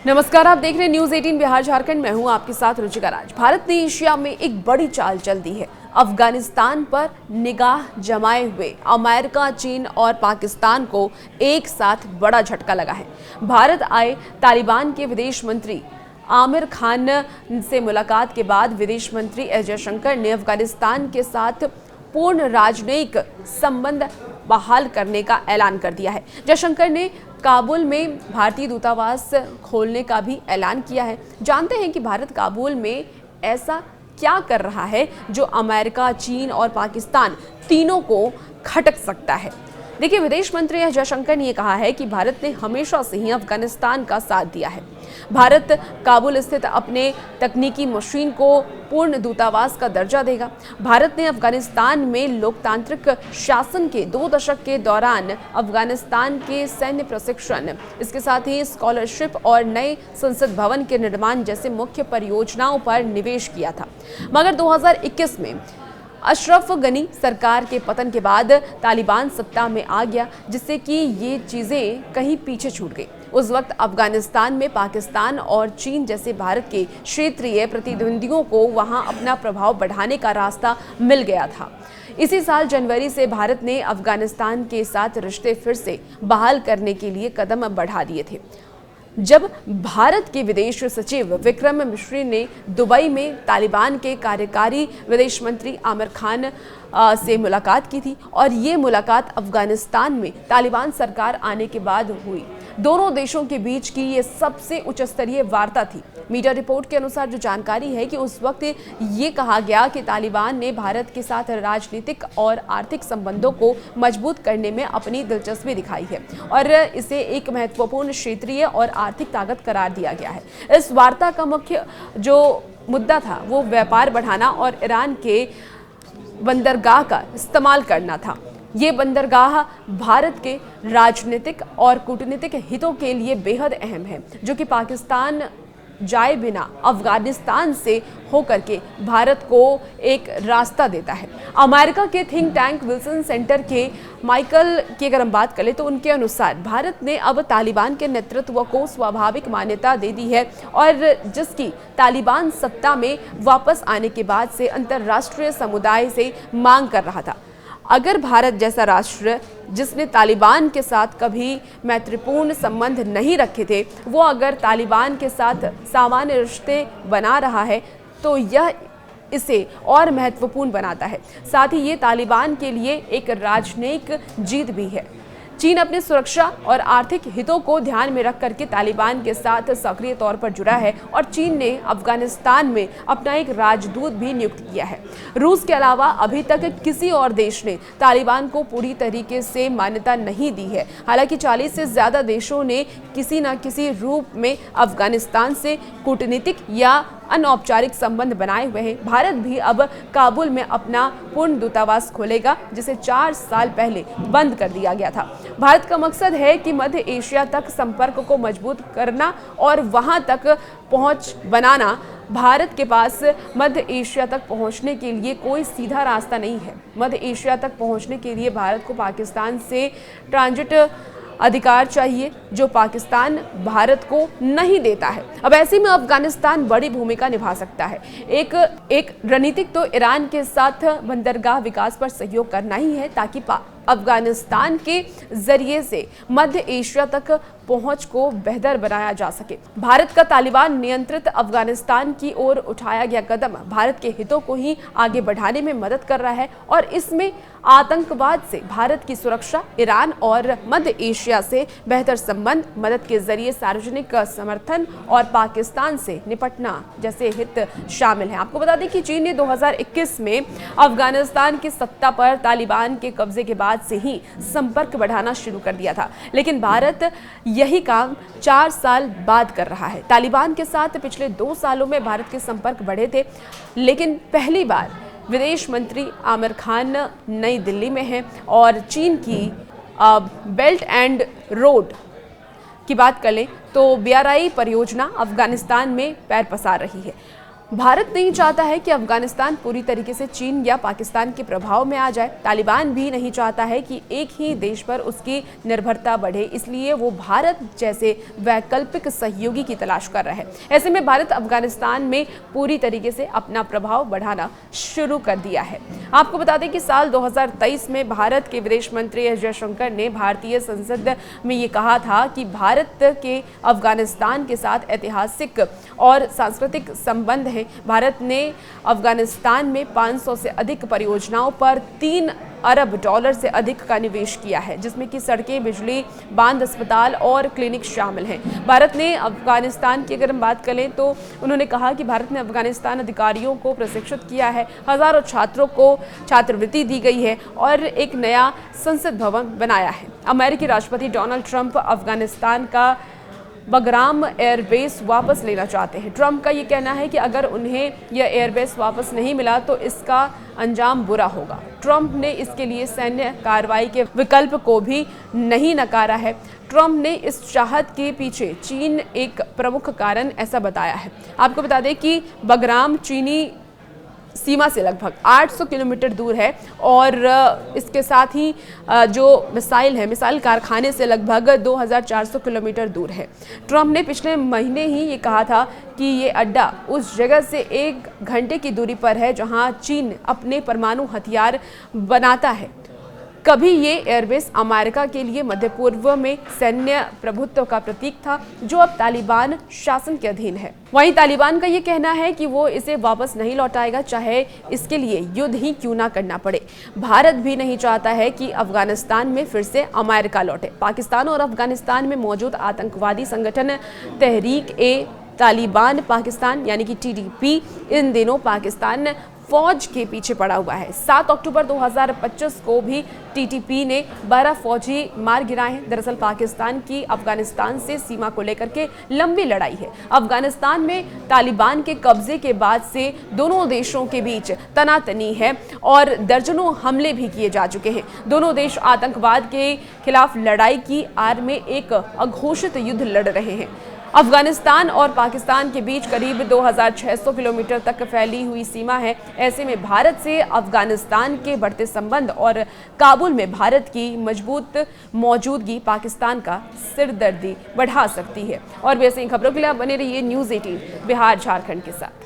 नमस्कार, आप देख रहे हैं न्यूज 18 बिहार झारखंड। मैं हूं आपके साथ रुचिका राज। भारत ने एशिया में एक बड़ी चाल चल दी है। अफगानिस्तान पर निगाह जमाए हुए अमेरिका, चीन और पाकिस्तान को एक साथ बड़ा झटका लगा है। भारत आए तालिबान के विदेश मंत्री आमिर खान से मुलाकात के बाद विदेश मंत्री एस जयशंकर ने अफगानिस्तान के साथ पूर्ण राजनयिक संबंध बहाल करने का ऐलान कर दिया है। जयशंकर ने काबुल में भारतीय दूतावास खोलने का भी ऐलान किया है। जानते हैं कि भारत काबुल में ऐसा क्या कर रहा है जो अमेरिका, चीन और पाकिस्तान तीनों को खटक सकता है। देखिए, विदेश मंत्री एस जयशंकर ने कहा है कि भारत ने हमेशा से ही अफगानिस्तान का साथ दिया है। भारत काबुल स्थित अपने तकनीकी मशीन को पूर्ण दूतावास का दर्जा देगा। भारत ने अफगानिस्तान में लोकतांत्रिक शासन के 2 दशक के दौरान अफगानिस्तान के सैन्य प्रशिक्षण, इसके साथ ही स्कॉलरशिप और नए संसद भवन के निर्माण जैसे मुख्य परियोजनाओं पर निवेश किया था। मगर 2021 में अशरफ गनी सरकार के पतन के बाद तालिबान सत्ता में आ गया, जिससे कि ये चीज़ें कहीं पीछे छूट गई। उस वक्त अफगानिस्तान में पाकिस्तान और चीन जैसे भारत के क्षेत्रीय प्रतिद्वंदियों को वहां अपना प्रभाव बढ़ाने का रास्ता मिल गया था। इसी साल जनवरी से भारत ने अफगानिस्तान के साथ रिश्ते फिर से बहाल करने के लिए कदम बढ़ा दिए थे। जब भारत के विदेश सचिव विक्रम मिश्री ने दुबई में तालिबान के कार्यकारी विदेश मंत्री आमिर खान से मुलाकात की थी, और ये मुलाकात अफगानिस्तान में तालिबान सरकार आने के बाद हुई। दोनों देशों के बीच की ये सबसे उच्च स्तरीय वार्ता थी। मीडिया रिपोर्ट के अनुसार जो जानकारी है कि उस वक्त ये कहा गया कि तालिबान ने भारत के साथ राजनीतिक और आर्थिक संबंधों को मजबूत करने में अपनी दिलचस्पी दिखाई है और इसे एक महत्वपूर्ण क्षेत्रीय और आर्थिक ताकत करार दिया गया है। इस वार्ता का मुख्य जो मुद्दा था वो व्यापार बढ़ाना और ईरान के बंदरगाह का इस्तेमाल करना था। ये बंदरगाह भारत के राजनीतिक और कूटनीतिक हितों के लिए बेहद अहम है, जो कि पाकिस्तान जाए बिना अफगानिस्तान से होकर के भारत को एक रास्ता देता है। अमेरिका के थिंक टैंक विल्सन सेंटर के माइकल की अगर हम बात करें तो उनके अनुसार भारत ने अब तालिबान के नेतृत्व को स्वाभाविक मान्यता दे दी है, और जिसकी तालिबान सत्ता में वापस आने के बाद से अंतर्राष्ट्रीय समुदाय से मांग कर रहा था। अगर भारत जैसा राष्ट्र जिसने तालिबान के साथ कभी मैत्रीपूर्ण संबंध नहीं रखे थे, वो अगर तालिबान के साथ सामान्य रिश्ते बना रहा है तो यह इसे और महत्वपूर्ण बनाता है। साथ ही ये तालिबान के लिए एक राजनयिक जीत भी है। चीन अपनी सुरक्षा और आर्थिक हितों को ध्यान में रख करके तालिबान के साथ सक्रिय तौर पर जुड़ा है, और चीन ने अफगानिस्तान में अपना एक राजदूत भी नियुक्त किया है। रूस के अलावा अभी तक किसी और देश ने तालिबान को पूरी तरीके से मान्यता नहीं दी है। हालांकि 40 से ज्यादा देशों ने किसी न किसी रूप में अफगानिस्तान से कूटनीतिक या अनौपचारिक संबंध बनाए हुए हैं। भारत भी अब काबुल में अपना पूर्ण दूतावास खोलेगा, जिसे 4 साल पहले बंद कर दिया गया था। भारत का मकसद है कि मध्य एशिया तक संपर्क को मजबूत करना और वहां तक पहुंच बनाना। भारत के पास मध्य एशिया तक पहुंचने के लिए कोई सीधा रास्ता नहीं है। मध्य एशिया तक पहुंचने के लिए भारत को पाकिस्तान से ट्रांजिट अधिकार चाहिए, जो पाकिस्तान भारत को नहीं देता है। अब ऐसे में अफगानिस्तान बड़ी भूमिका निभा सकता है। एक रणनीतिक तो ईरान के साथ बंदरगाह विकास पर सहयोग करना ही है, ताकि अफगानिस्तान के जरिए से मध्य एशिया तक पहुंच को बेहतर बनाया जा सके। भारत का तालिबान नियंत्रित अफगानिस्तान की ओर उठाया गया कदम भारत के हितों को ही आगे बढ़ाने में मदद कर रहा है, और इसमें आतंकवाद से भारत की सुरक्षा, ईरान और मध्य एशिया से बेहतर संबंध, मदद के जरिए सार्वजनिक समर्थन और पाकिस्तान से निपटना जैसे हित शामिल हैं। आपको बता दें कि चीन ने 2021 में अफगानिस्तान की सत्ता पर तालिबान के कब्जे के बाद से ही संपर्क बढ़ाना शुरू कर दिया था, लेकिन भारत यही काम 4 साल बाद कर रहा है। तालिबान के साथ पिछले 2 सालों में भारत के संपर्क बढ़े थे, लेकिन पहली बार विदेश मंत्री आमिर खान नई दिल्ली में हैं, और चीन की बेल्ट एंड रोड की बात कर लें तो BRI परियोजना अफगानिस्तान में पैर पसार रही है। भारत नहीं चाहता है कि अफगानिस्तान पूरी तरीके से चीन या पाकिस्तान के प्रभाव में आ जाए। तालिबान भी नहीं चाहता है कि एक ही देश पर उसकी निर्भरता बढ़े, इसलिए वो भारत जैसे वैकल्पिक सहयोगी की तलाश कर रहा है। ऐसे में भारत अफगानिस्तान में पूरी तरीके से अपना प्रभाव बढ़ाना शुरू कर दिया है। आपको बता दें कि साल 2023 में भारत के विदेश मंत्री एस जयशंकर ने भारतीय संसद में ये कहा था कि भारत के अफगानिस्तान के साथ ऐतिहासिक और सांस्कृतिक संबंध हैं। भारत ने अफगानिस्तान में 500 से अधिक परियोजनाओं पर $3 अरब से अधिक का निवेश किया है, जिसमें कि सड़कें, बिजली, बांध, अस्पताल और क्लिनिक शामिल हैं। भारत ने अफगानिस्तान की अगर हम बात करें तो उन्होंने कहा कि भारत ने अफगानिस्तान अधिकारियों को प्रशिक्षित किया है, हजारों छात्रों को छात्रवृत्ति दी गई है और एक नया संसद भवन बनाया है। अमेरिकी राष्ट्रपति डोनाल्ड ट्रंप अफगानिस्तान का बगराम एयरबेस वापस लेना चाहते हैं। ट्रंप का ये कहना है कि अगर उन्हें यह एयरबेस वापस नहीं मिला तो इसका अंजाम बुरा होगा। ट्रंप ने इसके लिए सैन्य कार्रवाई के विकल्प को भी नहीं नकारा है। ट्रंप ने इस चाहत के पीछे चीन एक प्रमुख कारण ऐसा बताया है। आपको बता दें कि बगराम चीनी सीमा से लगभग 800 किलोमीटर दूर है और इसके साथ ही जो मिसाइल कारखाने से लगभग 2400 किलोमीटर दूर है। ट्रंप ने पिछले महीने ही ये कहा था कि ये अड्डा उस जगह से 1 घंटे की दूरी पर है जहां चीन अपने परमाणु हथियार बनाता है। कभी ये एयरबेस अमेरिका के लिए मध्य पूर्व में सैन्य प्रभुत्व का प्रतीक था, जो अब तालिबान शासन के अधीन है। वहीं तालिबान का ये कहना है कि वो इसे वापस नहीं लौटाएगा, चाहे इसके लिए युद्ध ही क्यों ना करना पड़े। भारत भी नहीं चाहता है कि अफगानिस्तान में फिर से अमेरिका लौटे। पाकिस्तान और अफगानिस्तान में मौजूद आतंकवादी संगठन तहरीक-ए-तालिबान पाकिस्तान यानी कि TTP इन दिनों पाकिस्तान फौज के पीछे पड़ा हुआ है। 7 अक्टूबर 2025 को भी TTP ने 12 फौजी मार गिराए हैं। दरअसल पाकिस्तान की अफगानिस्तान से सीमा को लेकर के लंबी लड़ाई है। अफगानिस्तान में तालिबान के कब्जे के बाद से दोनों देशों के बीच तनातनी है और दर्जनों हमले भी किए जा चुके हैं। दोनों देश आतंकवाद के खिलाफ लड़ाई की आड़ में एक अघोषित युद्ध लड़ रहे हैं। अफगानिस्तान और पाकिस्तान के बीच करीब 2600 किलोमीटर तक फैली हुई सीमा है। ऐसे में भारत से अफगानिस्तान के बढ़ते संबंध और काबुल में भारत की मजबूत मौजूदगी पाकिस्तान का सिरदर्दी बढ़ा सकती है। और वैसे ही खबरों के लिए आप बने रहिए न्यूज़ 18 बिहार झारखंड के साथ।